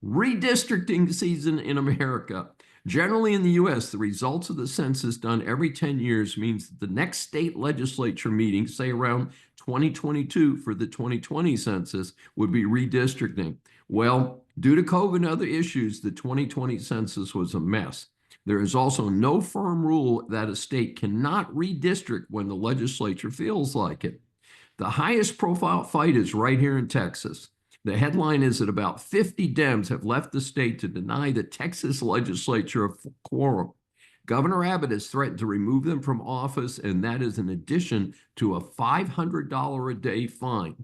Redistricting season in America. Generally in the U.S., the results of the census done every 10 years means that the next state legislature meeting, say around 2022 for the 2020 census, would be redistricting. Well, due to COVID and other issues, the 2020 census was a mess. There is also no firm rule that a state cannot redistrict when the legislature feels like it. The highest profile fight is right here in Texas. The headline is that about 50 Dems have left the state to deny the Texas legislature a quorum. Governor Abbott has threatened to remove them from office, and that is in addition to a $500 a day fine.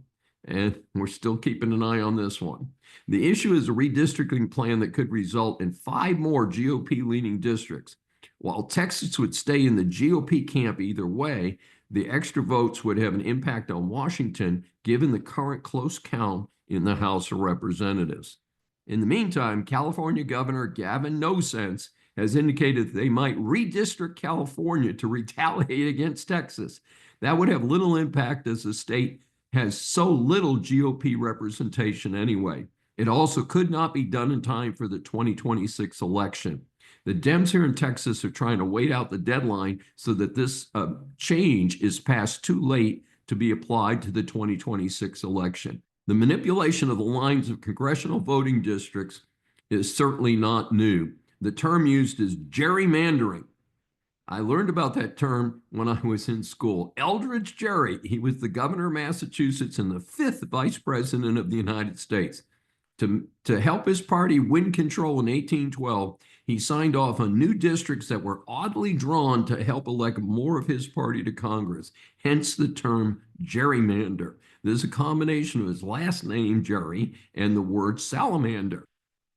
And we're still keeping an eye on this one. The issue is a redistricting plan that could result in 5 more GOP-leaning districts. While Texas would stay in the GOP camp either way, the extra votes would have an impact on Washington, given the current close count in the House of Representatives. In the meantime, California Governor Gavin No Sense has indicated that they might redistrict California to retaliate against Texas. That would have little impact as the state has so little GOP representation anyway. It also could not be done in time for the 2026 election. The Dems here in Texas are trying to wait out the deadline so that this change is passed too late to be applied to the 2026 election. The manipulation of the lines of congressional voting districts is certainly not new. The term used is gerrymandering. I learned about that term when I was in school. Eldridge Gerry, he was the governor of Massachusetts and the 5th vice president of the United States. To help his party win control in 1812, he signed off on new districts that were oddly drawn to help elect more of his party to Congress, hence the term gerrymander. This is a combination of his last name, Gerry, and the word salamander.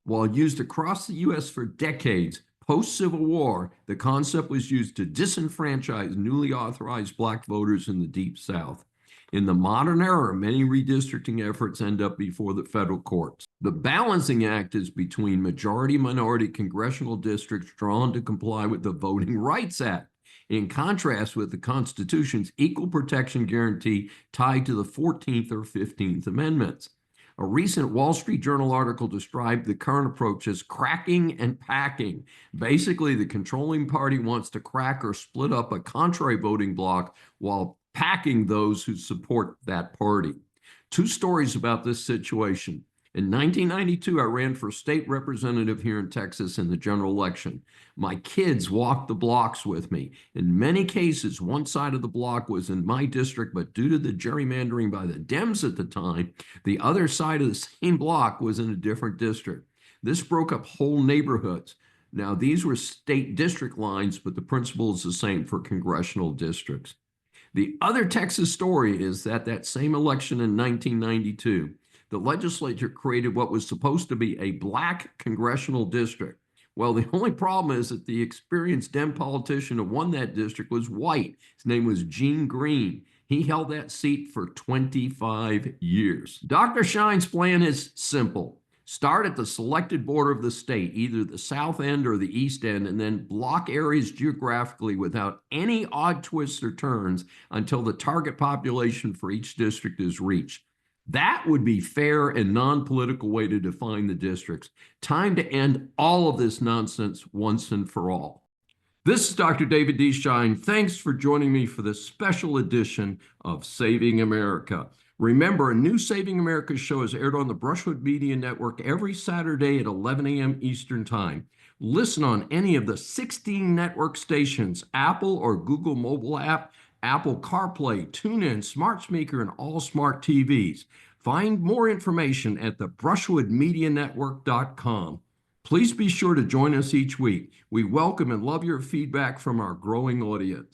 While used across the U.S. for decades, post-Civil War, the concept was used to disenfranchise newly authorized Black voters in the Deep South. In the modern era, many redistricting efforts end up before the federal courts. The balancing act is between majority-minority congressional districts drawn to comply with the Voting Rights Act, in contrast with the Constitution's equal protection guarantee tied to the 14th or 15th Amendments. A recent Wall Street Journal article described the current approach as cracking and packing. Basically, the controlling party wants to crack or split up a contrary voting bloc while packing those who support that party. 2 stories about this situation. In 1992, I ran for state representative here in Texas in the general election. My kids walked the blocks with me. In many cases, one side of the block was in my district, but due to the gerrymandering by the Dems at the time, the other side of the same block was in a different district. This broke up whole neighborhoods. Now, these were state district lines, but the principle is the same for congressional districts. The other Texas story is that same election in 1992, the legislature created what was supposed to be a Black congressional district. Well, the only problem is that the experienced Dem politician who won that district was white. His name was Gene Green. He held that seat for 25 years. Dr. Shine's plan is simple. Start at the selected border of the state, either the south end or the east end, and then block areas geographically without any odd twists or turns until the target population for each district is reached. That would be fair and non-political way to define the districts. Time to end all of this nonsense once and for all. This is Dr. David D. Shine. Thanks for joining me for this special edition of Saving America. Remember, a new Saving America show is aired on the Brushwood Media Network every Saturday at 11 a.m. Eastern Time. Listen on any of the 16 network stations, Apple or Google mobile app, Apple CarPlay, TuneIn, Smart Speaker, and all smart TVs. Find more information at the brushwoodmedianetwork.com. Please be sure to join us each week. We welcome and love your feedback from our growing audience.